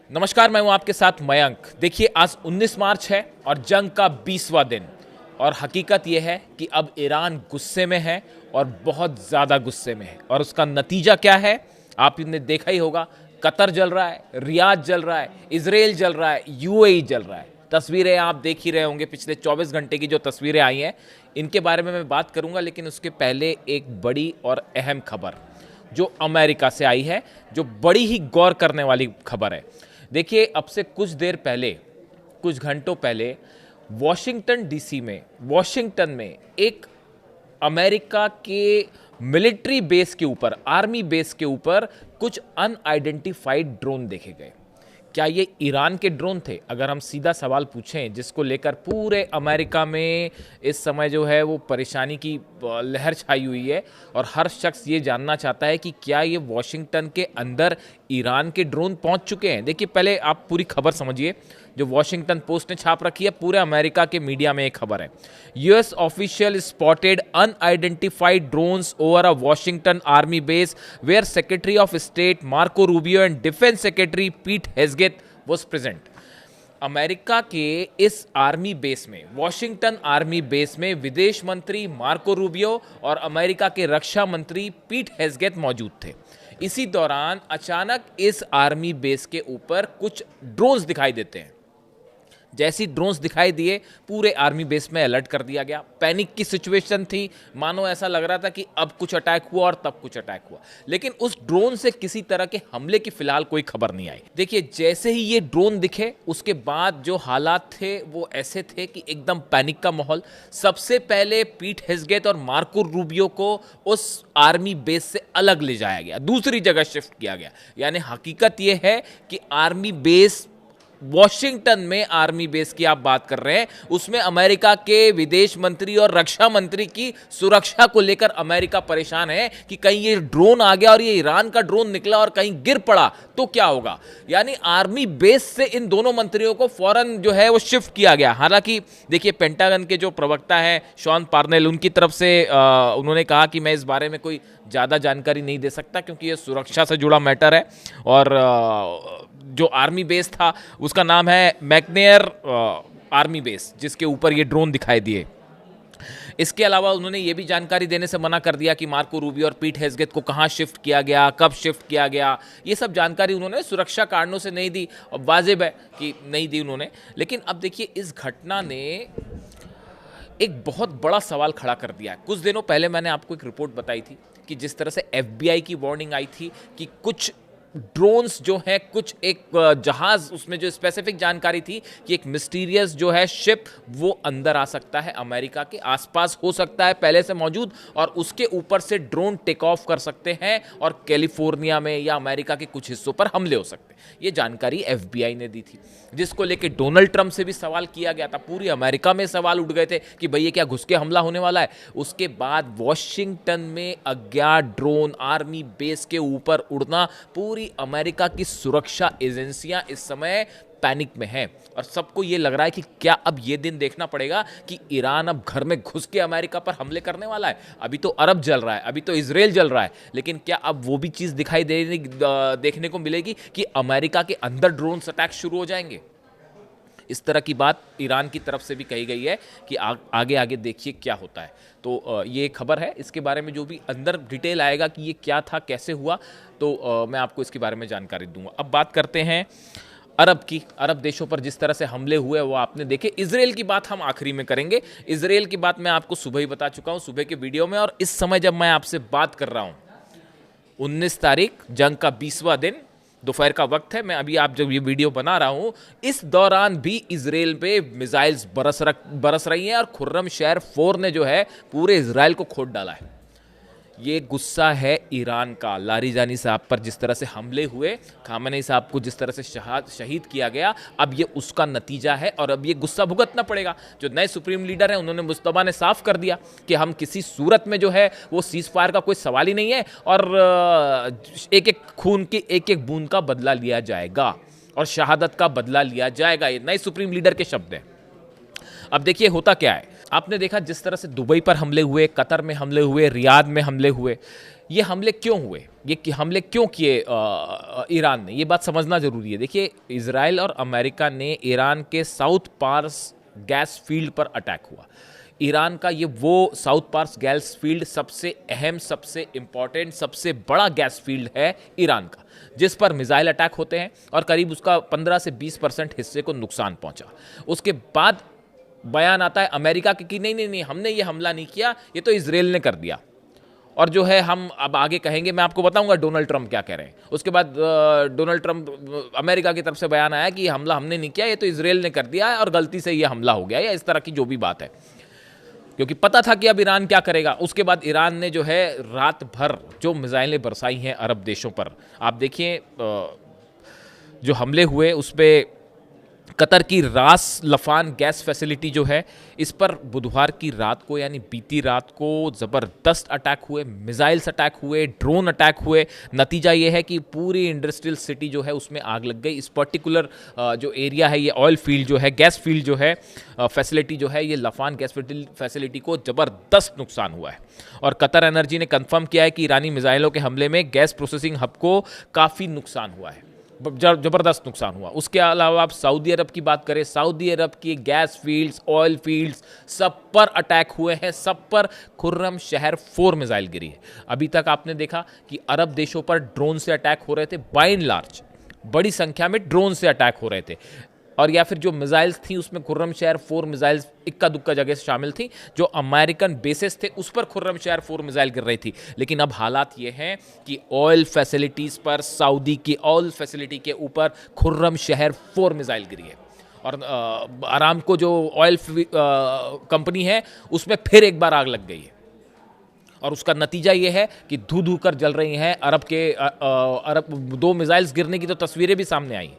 नमस्कार, मैं हूं आपके साथ मयंक। देखिए, आज 19 मार्च है और जंग का 20वां दिन। और हकीकत यह है कि अब ईरान गुस्से में है और बहुत ज़्यादा गुस्से में है। और उसका नतीजा क्या है आपने देखा ही होगा। कतर जल रहा है, रियाद जल रहा है, इजराइल जल रहा है, यूएई जल रहा है। तस्वीरें आप देख ही रहे होंगे, पिछले 24 घंटे की जो तस्वीरें आई हैं इनके बारे में मैं बात करूंगा। लेकिन उसके पहले एक बड़ी और अहम खबर जो अमेरिका से आई है, जो बड़ी ही गौर करने वाली खबर है। देखिए, अब से कुछ देर पहले, कुछ घंटों पहले वॉशिंगटन में एक अमेरिका के मिलिट्री बेस के ऊपर, आर्मी बेस के ऊपर कुछ अनआइडेंटिफाइड ड्रोन देखे गए। क्या ये ईरान के ड्रोन थे? अगर हम सीधा सवाल पूछें, जिसको लेकर पूरे अमेरिका में इस समय जो है वो परेशानी की लहर छाई हुई है और हर शख्स ये जानना चाहता है कि क्या ये वॉशिंगटन के अंदर ईरान के ड्रोन पहुंच चुके हैं। देखिए, पहले आप पूरी खबर समझिए जो वॉशिंगटन पोस्ट ने छाप रखी है। पूरे अमेरिका के मीडिया में एक खबर है, US official spotted unidentified drones over a Washington army base where secretary of state Marco Rubio and defence secretary Pete Hegseth was present. America के इस आर्मी बेस में, वॉशिंगटन आर्मी बेस में विदेश मंत्री मार्को रूबियो और America के रक्षा मंत्री पीट हेग्सेथ मौजूद थे। इसी दौरान अचानक इस आर्मी बेस के ऊपर कुछ ड्रोन्स दिखाई देते हैं। जैसी ड्रोन्स दिखाई दिए, पूरे आर्मी बेस में अलर्ट कर दिया गया। पैनिक की सिचुएशन थी, मानो ऐसा लग रहा था कि अब कुछ अटैक हुआ और तब कुछ अटैक हुआ। लेकिन उस ड्रोन से किसी तरह के हमले की फिलहाल कोई खबर नहीं आई। देखिए, जैसे ही ये ड्रोन दिखे उसके बाद जो हालात थे वो ऐसे थे कि एकदम पैनिक का माहौल। सबसे पहले पीट हेग्सेथ और मार्को रूबियो को उस आर्मी बेस से अलग ले जाया गया, दूसरी जगह शिफ्ट किया गया। यानी हकीकत यह है कि आर्मी बेस, वॉशिंगटन में आर्मी बेस की आप बात कर रहे हैं, उसमें अमेरिका के विदेश मंत्री और रक्षा मंत्री की सुरक्षा को लेकर अमेरिका परेशान है कि कहीं ये ड्रोन आ गया और ये ईरान का ड्रोन निकला और कहीं गिर पड़ा तो क्या होगा। यानी आर्मी बेस से इन दोनों मंत्रियों को फौरन जो है वो शिफ्ट किया गया। हालांकि देखिए, पेंटागन के जो प्रवक्ता हैं शॉन पार्नेल, उनकी तरफ से उन्होंने कहा कि मैं इस बारे में कोई ज़्यादा जानकारी नहीं दे सकता क्योंकि ये सुरक्षा से जुड़ा मैटर है। और जो आर्मी बेस था उसका नाम है मैकनेयर आर्मी बेस, जिसके ऊपर ये ड्रोन दिखाई दिए। इसके अलावा उन्होंने ये भी जानकारी देने से मना कर दिया कि मार्को रूबियो और पीट हेग्सेथ को कहाँ शिफ्ट किया गया, कब शिफ्ट किया गया। ये सब जानकारी उन्होंने सुरक्षा कारणों से नहीं दी, और वाजिब है कि नहीं दी उन्होंने। लेकिन अब देखिए, इस घटना ने एक बहुत बड़ा सवाल खड़ा कर दिया है। कुछ दिनों पहले मैंने आपको एक रिपोर्ट बताई थी कि जिस तरह से एफबीआई की वार्निंग आई थी कि कुछ ड्रोन्स जो है, कुछ एक जहाज, उसमें जो स्पेसिफिक जानकारी थी कि एक मिस्टीरियस जो है शिप वो अंदर आ सकता है, अमेरिका के आसपास हो सकता है पहले से मौजूद, और उसके ऊपर से ड्रोन टेक ऑफ कर सकते हैं और कैलिफोर्निया में या अमेरिका के कुछ हिस्सों पर हमले हो सकते हैं। ये जानकारी एफबीआई ने दी थी, जिसको लेके डोनाल्ड ट्रंप से भी सवाल किया गया था। पूरी अमेरिका में सवाल उठ गए थे कि भाई ये क्या घुस के हमला होने वाला है। उसके बाद वॉशिंगटन में अज्ञात ड्रोन आर्मी बेस के ऊपर उड़ना, पूरी अमेरिका की सुरक्षा एजेंसियां इस समय पैनिक में हैं और सबको ये लग रहा है कि क्या अब ये दिन देखना पड़ेगा कि ईरान अब घर में घुस के अमेरिका पर हमले करने वाला है। अभी तो अरब जल रहा है, अभी तो इजराइल जल रहा है, लेकिन क्या अब वो भी चीज़ दिखाई देखने को मिलेगी कि अमेरिका के अंदर ड्रोन अटैक शुरू हो जाएंगे। इस तरह की बात ईरान की तरफ से भी कही गई है कि आगे आगे देखिए क्या होता है। तो ये खबर है, इसके बारे में जो भी अंदर डिटेल आएगा कि ये क्या था, कैसे हुआ, तो मैं आपको इसके बारे में जानकारी दूंगा। अब बात करते हैं अरब की। अरब देशों पर जिस तरह से हमले हुए वो आपने देखे। इजराइल की बात हम आखिरी में करेंगे। इजराइल की बात मैं आपको सुबह ही बता चुका हूँ, सुबह के वीडियो में। और इस समय जब मैं आपसे बात कर रहा हूँ, 19 तारीख, जंग का 20वां दिन, दोपहर का वक्त है। मैं अभी आप जब ये वीडियो बना रहा हूँ, इस दौरान भी इजराइल पे मिसाइल्स बरस रही हैं और खुर्रम शहर 4 ने जो है पूरे इजराइल को खोद डाला है। ये गुस्सा है ईरान का। लारिजानी साहब पर जिस तरह से हमले हुए, खामेनी साहब को जिस तरह से शहीद किया गया, अब ये उसका नतीजा है और अब ये गुस्सा भुगतना पड़ेगा। जो नए सुप्रीम लीडर हैं, उन्होंने मुस्तफा ने साफ कर दिया कि हम किसी सूरत में जो है वो सीज फायर का कोई सवाल ही नहीं है और एक एक खून की एक एक बूंद का बदला लिया जाएगा और शहादत का बदला लिया जाएगा। ये नए सुप्रीम लीडर के शब्द हैं। अब देखिए होता क्या है, आपने देखा जिस तरह से दुबई पर हमले हुए, कतर में हमले हुए, रियाद में हमले हुए, ये हमले क्यों हुए, हमले क्यों किए ईरान ने, ये बात समझना जरूरी है। देखिए, इजराइल और अमेरिका ने ईरान के साउथ पार्स गैस फील्ड पर अटैक हुआ। ईरान का ये वो साउथ पार्स गैस फील्ड सबसे अहम, सबसे इंपॉर्टेंट, सबसे बड़ा गैस फील्ड है ईरान का, जिस पर मिसाइल अटैक होते हैं और करीब उसका 15 से 20% हिस्से को नुकसान पहुंचा। उसके बाद बयान आता है अमेरिका के कि नहीं नहीं नहीं, हमने ये हमला नहीं किया, ये तो इजराइल ने कर दिया। और जो है हम अब आगे कहेंगे, मैं आपको बताऊंगा डोनाल्ड ट्रंप क्या कह रहे हैं। उसके बाद डोनाल्ड ट्रंप, अमेरिका की तरफ से बयान आया कि हमला हमने नहीं किया, ये तो इजराइल ने कर दिया है और गलती से ये हमला हो गया, या इस तरह की जो भी बात है, क्योंकि पता था कि अब ईरान क्या करेगा। उसके बाद ईरान ने जो है रात भर जो मिसाइलें बरसाई हैं अरब देशों पर, आप देखिए जो हमले हुए उस पर कतर की रास लफान गैस फैसिलिटी जो है, इस पर बुधवार की रात को यानी बीती रात को ज़बरदस्त अटैक हुए, मिसाइल्स अटैक हुए, ड्रोन अटैक हुए। नतीजा ये है कि पूरी इंडस्ट्रियल सिटी जो है उसमें आग लग गई। इस पर्टिकुलर जो एरिया है, ये ऑयल फील्ड जो है, गैस फील्ड जो है, फैसिलिटी जो है, ये लफान गैस फैसिलिटी को ज़बरदस्त नुकसान हुआ है। और कतर एनर्जी ने कन्फर्म किया है कि ईरानी मिसाइलों के हमले में गैस प्रोसेसिंग हब को काफ़ी नुकसान हुआ है, जबरदस्त नुकसान हुआ। उसके अलावा आप सऊदी अरब की बात करें, सऊदी अरब की गैस फील्ड्स, ऑयल फील्ड्स, सब पर अटैक हुए हैं, सब पर खुर्रम शहर 4 मिसाइल गिरी है। अभी तक आपने देखा कि अरब देशों पर ड्रोन से अटैक हो रहे थे, बाय एंड लार्ज बड़ी संख्या में ड्रोन से अटैक हो रहे थे, और या फिर जो मिसाइल्स थी उसमें खुर्रम शहर 4 मिसाइल्स इक्का दुक्का जगह से शामिल थी। जो अमेरिकन बेसिस थे उस पर खुर्रम शहर 4 मिसाइल गिर रही थी। लेकिन अब हालात ये हैं कि ऑयल फैसिलिटीज़ पर, सऊदी की ऑयल फैसिलिटी के ऊपर खुर्रम शहर 4 मिसाइल गिरी है। और आरामको जो ऑयल कंपनी है उसमें फिर एक बार आग लग गई है, और उसका नतीजा ये है कि धू धू कर जल रही हैं अरब 2 मिसाइल्स गिरने की तो तस्वीरें भी सामने आई।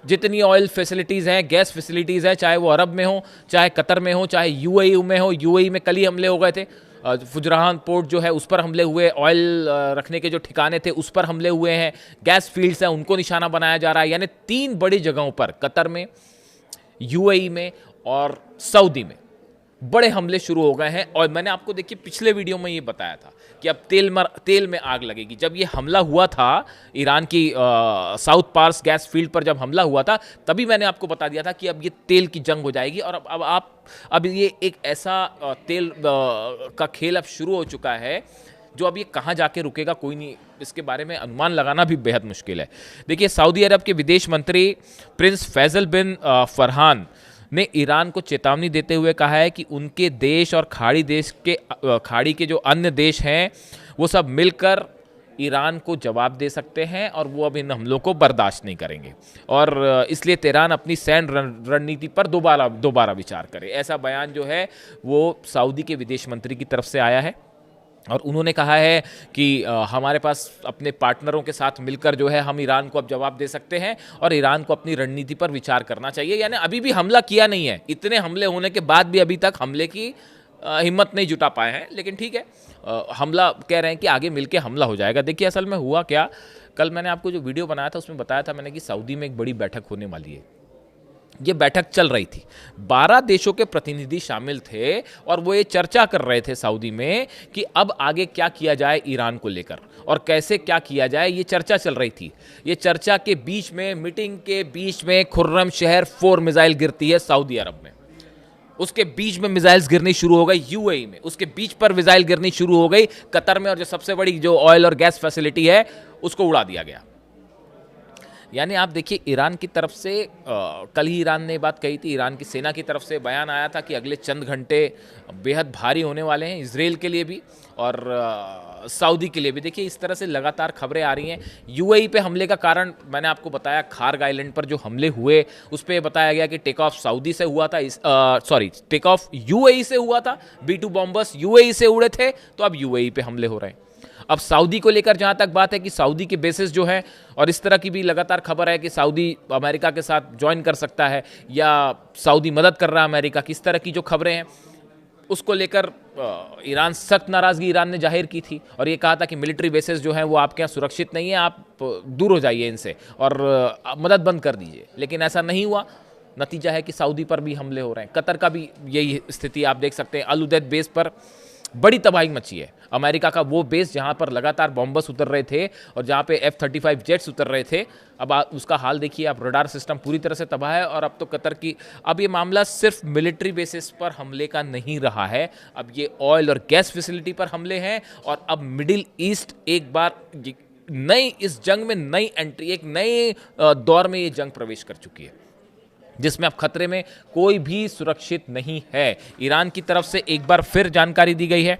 जितनी ऑयल फैसिलिटीज़ हैं, गैस फैसिलिटीज़ हैं, चाहे वो अरब में हो, चाहे कतर में हो, चाहे यूएई में हो। यूएई में कल ही हमले हो गए थे, फुजरान पोर्ट जो है उस पर हमले हुए, ऑयल रखने के जो ठिकाने थे उस पर हमले हुए हैं, गैस फील्ड्स हैं उनको निशाना बनाया जा रहा है। यानी 3 बड़ी जगहों पर, कतर में, यूएई में और सऊदी में बड़े हमले शुरू हो गए हैं। और मैंने आपको देखिए पिछले वीडियो में ये बताया था कि अब तेल में आग लगेगी। जब ये हमला हुआ था ईरान की साउथ पार्स गैस फील्ड पर, जब हमला हुआ था तभी मैंने आपको बता दिया था कि अब ये तेल की जंग हो जाएगी। और अब ये एक ऐसा तेल का खेल अब शुरू हो चुका है जो अब ये कहाँ जाके रुकेगा कोई नहीं, इसके बारे में अनुमान लगाना भी बेहद मुश्किल है। देखिए, सऊदी अरब के विदेश मंत्री प्रिंस फैसल बिन फरहान ने ईरान को चेतावनी देते हुए कहा है कि उनके देश और खाड़ी के जो अन्य देश हैं वो सब मिलकर ईरान को जवाब दे सकते हैं और वो अब इन हमलों को बर्दाश्त नहीं करेंगे, और इसलिए तेहरान अपनी सैन्य रणनीति पर दोबारा विचार करे। ऐसा बयान जो है वो सऊदी के विदेश मंत्री की तरफ से आया है, और उन्होंने कहा है कि हमारे पास अपने पार्टनरों के साथ मिलकर जो है हम ईरान को अब जवाब दे सकते हैं और ईरान को अपनी रणनीति पर विचार करना चाहिए। यानी अभी भी हमला किया नहीं है, इतने हमले होने के बाद भी अभी तक हमले की हिम्मत नहीं जुटा पाए हैं। लेकिन ठीक है, हमला कह रहे हैं कि आगे मिलके हमला हो जाएगा। देखिए, असल में हुआ क्या, कल मैंने आपको जो वीडियो बनाया था उसमें बताया था मैंने कि सऊदी में एक बड़ी बैठक होने वाली है। ये बैठक चल रही थी, 12 देशों के प्रतिनिधि शामिल थे और वो ये चर्चा कर रहे थे सऊदी में कि अब आगे क्या किया जाए ईरान को लेकर और कैसे क्या किया जाए, ये चर्चा चल रही थी। ये चर्चा के बीच में, मीटिंग के बीच में खुर्रम शहर 4 मिसाइल गिरती है सऊदी अरब में। उसके बीच में मिसाइल्स गिरनी शुरू हो गई यूएई में, उसके बीच पर मिसाइल गिरनी शुरू हो गई कतर में, और जो सबसे बड़ी जो ऑयल और गैस फैसिलिटी है उसको उड़ा दिया गया। यानी आप देखिए, ईरान की तरफ से कल ही ईरान ने बात कही थी, ईरान की सेना की तरफ से बयान आया था कि अगले चंद घंटे बेहद भारी होने वाले हैं इजराइल के लिए भी और सऊदी के लिए भी। देखिए, इस तरह से लगातार खबरें आ रही हैं। यूएई पे हमले का कारण मैंने आपको बताया, खार्ग आइलैंड पर जो हमले हुए उस पर बताया गया कि टेक ऑफ सऊदी से हुआ था, टेक ऑफ यूएई से हुआ था, B-2 बॉम्बर्स यूएई से उड़े थे, तो अब यूएई पे हमले हो रहे हैं। अब सऊदी को लेकर जहां तक बात है कि सऊदी के बेसिस जो है, और इस तरह की भी लगातार खबर है कि सऊदी अमेरिका के साथ ज्वाइन कर सकता है या सऊदी मदद कर रहा है अमेरिका की, इस तरह की जो खबरें हैं उसको लेकर ईरान सख्त नाराज़गी ईरान ने जाहिर की थी और ये कहा था कि मिलिट्री बेसिस जो हैं वो आपके यहाँ सुरक्षित नहीं है, आप दूर हो जाइए इनसे और मदद बंद कर दीजिए। लेकिन ऐसा नहीं हुआ। नतीजा है कि सऊदी पर भी हमले हो रहे हैं। कतर का भी यही स्थिति आप देख सकते हैं। अल उदैद बेस पर बड़ी तबाही मची है। अमेरिका का वो बेस जहां पर लगातार बॉम्बर्स उतर रहे थे और जहां पे F-35 जेट्स उतर रहे थे, अब उसका हाल देखिए आप। रडार सिस्टम पूरी तरह से तबाह है। और अब तो कतर की, अब ये मामला सिर्फ मिलिट्री बेसिस पर हमले का नहीं रहा है, अब ये ऑयल और गैस फैसिलिटी पर हमले हैं। और अब मिडिल ईस्ट एक बार नई, इस जंग में नई एंट्री, एक नए दौर में ये जंग प्रवेश कर चुकी है, जिसमें अब खतरे में कोई भी सुरक्षित नहीं है। ईरान की तरफ से एक बार फिर जानकारी दी गई है।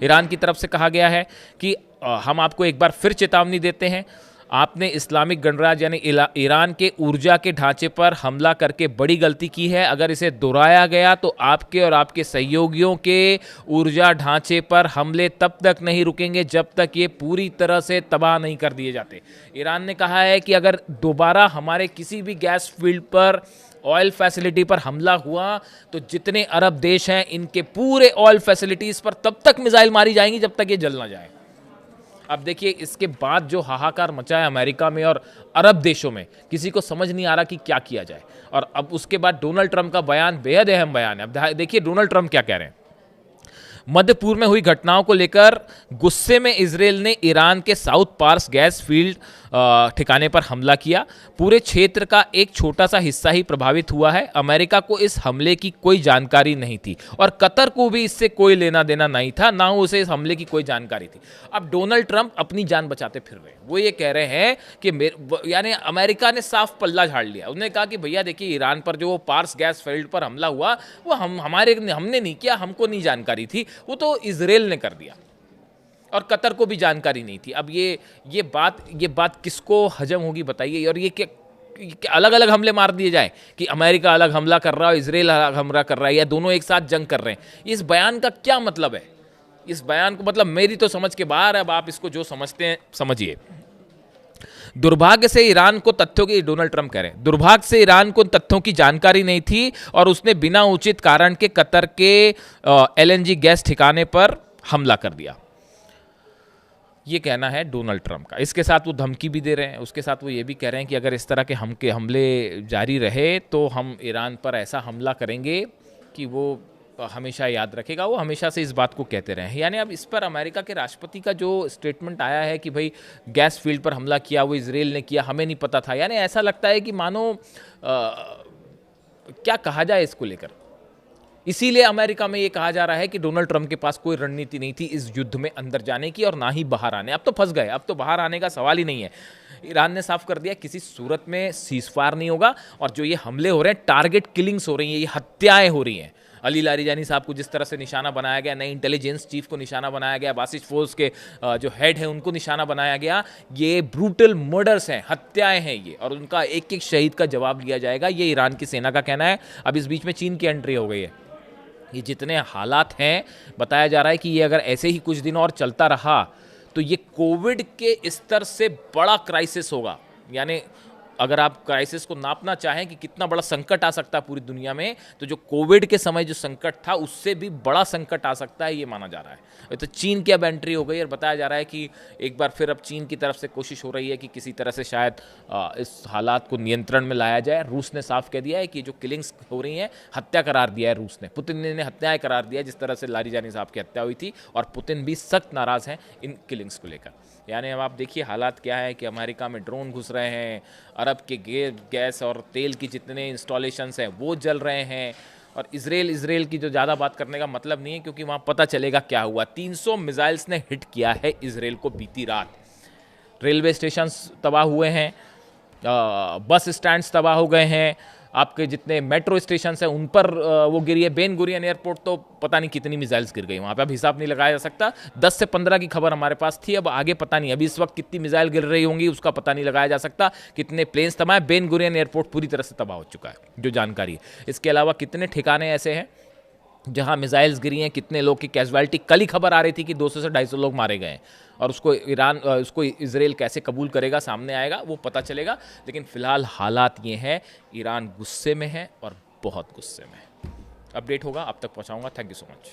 ईरान की तरफ से कहा गया है कि हम आपको एक बार फिर चेतावनी देते हैं, आपने इस्लामिक गणराज्य यानी ईरान के ऊर्जा के ढांचे पर हमला करके बड़ी गलती की है। अगर इसे दोहराया गया तो आपके और आपके सहयोगियों के ऊर्जा ढांचे पर हमले तब तक नहीं रुकेंगे जब तक ये पूरी तरह से तबाह नहीं कर दिए जाते। ईरान ने कहा है कि अगर दोबारा हमारे किसी भी गैस फील्ड पर, ऑयल फैसिलिटी पर हमला हुआ तो जितने अरब देश हैं इनके पूरे ऑयल फैसिलिटीज पर तब तक मिसाइल मारी जाएंगी जब तक ये जल ना जाए। अब देखिए इसके बाद जो हाहाकार मचा है अमेरिका में और अरब देशों में, किसी को समझ नहीं आ रहा कि क्या किया जाए। और अब उसके बाद डोनाल्ड ट्रंप का बयान बेहद अहम बयान है। अब देखिए डोनाल्ड ट्रंप क्या कह रहे हैं। मध्य पूर्व में हुई घटनाओं को लेकर गुस्से में इजरायल ने ईरान के साउथ पार्स गैस फील्ड ठिकाने पर हमला किया। पूरे क्षेत्र का एक छोटा सा हिस्सा ही प्रभावित हुआ है। अमेरिका को इस हमले की कोई जानकारी नहीं थी और कतर को भी इससे कोई लेना देना नहीं था, ना उसे इस हमले की कोई जानकारी थी। अब डोनाल्ड ट्रंप अपनी जान बचाते फिर रहे हैं। वो ये कह रहे हैं कि यानी अमेरिका ने साफ पल्ला झाड़ लिया। उन्होंने कहा कि भैया देखिए ईरान पर जो पार्स गैस फील्ड पर हमला हुआ वो हमने नहीं किया, हमको नहीं जानकारी थी, वो तो इजरायल ने कर दिया और कतर को भी जानकारी नहीं थी। अब ये बात किसको हजम होगी बताइए। और ये अलग अलग हमले मार दिए जाए कि अमेरिका अलग हमला कर रहा है, इजरायल अलग हमला कर रहा है, या दोनों एक साथ जंग कर रहे हैं। इस बयान का क्या मतलब है? इस बयान को मतलब मेरी तो समझ के बाहर है। अब आप इसको जो समझते हैं समझिए। दुर्भाग्य से ईरान को तथ्यों की, डोनाल्ड ट्रंप कह रहे हैं, दुर्भाग्य से ईरान को तथ्यों की जानकारी नहीं थी और उसने बिना उचित कारण के कतर के LNG गैस ठिकाने पर हमला कर दिया। ये कहना है डोनाल्ड ट्रंप का। इसके साथ वो धमकी भी दे रहे हैं, उसके साथ वो ये भी कह रहे हैं कि अगर इस तरह के हमले जारी रहे तो हम ईरान पर ऐसा हमला करेंगे कि वो हमेशा याद रखेगा। वो हमेशा से इस बात को कहते रहे हैं। यानी अब इस पर अमेरिका के राष्ट्रपति का जो स्टेटमेंट आया है कि भाई गैस फील्ड पर हमला किया वो इजरायल ने किया, हमें नहीं पता था, यानी ऐसा लगता है कि मानो क्या कहा जाए इसको लेकर। इसीलिए अमेरिका में ये कहा जा रहा है कि डोनाल्ड ट्रंप के पास कोई रणनीति नहीं थी इस युद्ध में अंदर जाने की और ना ही बाहर आने। अब तो फंस गए, अब तो बाहर आने का सवाल ही नहीं है। ईरान ने साफ कर दिया किसी सूरत में सीजफायर नहीं होगा। और जो ये हमले हो रहे हैं, टारगेट किलिंग्स हो रही हैं, ये हत्याएं हो रही हैं। अली लारीजानी साहब को जिस तरह से निशाना बनाया गया, नई इंटेलिजेंस चीफ को निशाना बनाया गया, बासिस फोर्स के जो हेड है उनको निशाना बनाया गया, ये ब्रूटल मर्डर्स हैं, हत्याएं हैं ये, और उनका एक एक शहीद का जवाब लिया जाएगा, ये ईरान की सेना का कहना है। अब इस बीच में चीन की एंट्री हो गई है। ये जितने हालात हैं, बताया जा रहा है कि ये अगर ऐसे ही कुछ दिन और चलता रहा तो ये कोविड के स्तर से बड़ा क्राइसिस होगा। यानी अगर आप क्राइसिस को नापना चाहें कि कितना बड़ा संकट आ सकता है पूरी दुनिया में, तो जो कोविड के समय जो संकट था उससे भी बड़ा संकट आ सकता है, ये माना जा रहा है। तो चीन की अब एंट्री हो गई और बताया जा रहा है कि एक बार फिर अब चीन की तरफ से कोशिश हो रही है कि किसी तरह से शायद इस हालात को नियंत्रण में लाया जाए। रूस ने साफ कह दिया है कि जो किलिंग्स हो रही हैं, हत्या करार दिया है रूस ने, पुतिन ने हत्याएं करार दिया, जिस तरह से लारीजानी साहब की हत्या हुई थी। और पुतिन भी सख्त नाराज़ हैं इन किलिंग्स को लेकर। यानी अब आप देखिए हालात क्या है कि अमेरिका में ड्रोन घुस रहे हैं, अरब के गैस और तेल की जितने इंस्टॉलेशंस हैं वो जल रहे हैं। और इजराइल की जो ज़्यादा बात करने का मतलब नहीं है, क्योंकि वहाँ पता चलेगा क्या हुआ। 300 मिसाइल्स ने हिट किया है इजराइल को बीती रात। रेलवे स्टेशंस तबाह हुए हैं, बस स्टैंड्स तबाह हो गए हैं, आपके जितने मेट्रो स्टेशन हैं उन पर वो गिरी है। बेन गुरियन एयरपोर्ट तो पता नहीं कितनी मिसाइल्स गिर गई वहाँ पे, अब हिसाब नहीं लगाया जा सकता। 10 से 15 की खबर हमारे पास थी, अब आगे पता नहीं, अभी इस वक्त कितनी मिसाइल गिर रही होंगी उसका पता नहीं लगाया जा सकता। कितने प्लेन्स तबाह है, बेन गुरियन एयरपोर्ट पूरी तरह से तबाह हो चुका है जो जानकारी है। इसके अलावा कितने ठिकाने ऐसे हैं जहां मिसाइल्स गिरी हैं, कितने लोग की कैजुअलिटी, कल ही खबर आ रही थी कि 200 से 250 लोग मारे गए हैं। और उसको इजराइल कैसे कबूल करेगा, सामने आएगा, वो पता चलेगा। लेकिन फिलहाल हालात ये हैं, ईरान गुस्से में है और बहुत गुस्से में है। अपडेट होगा आप तक पहुंचाऊंगा। Thank you so much.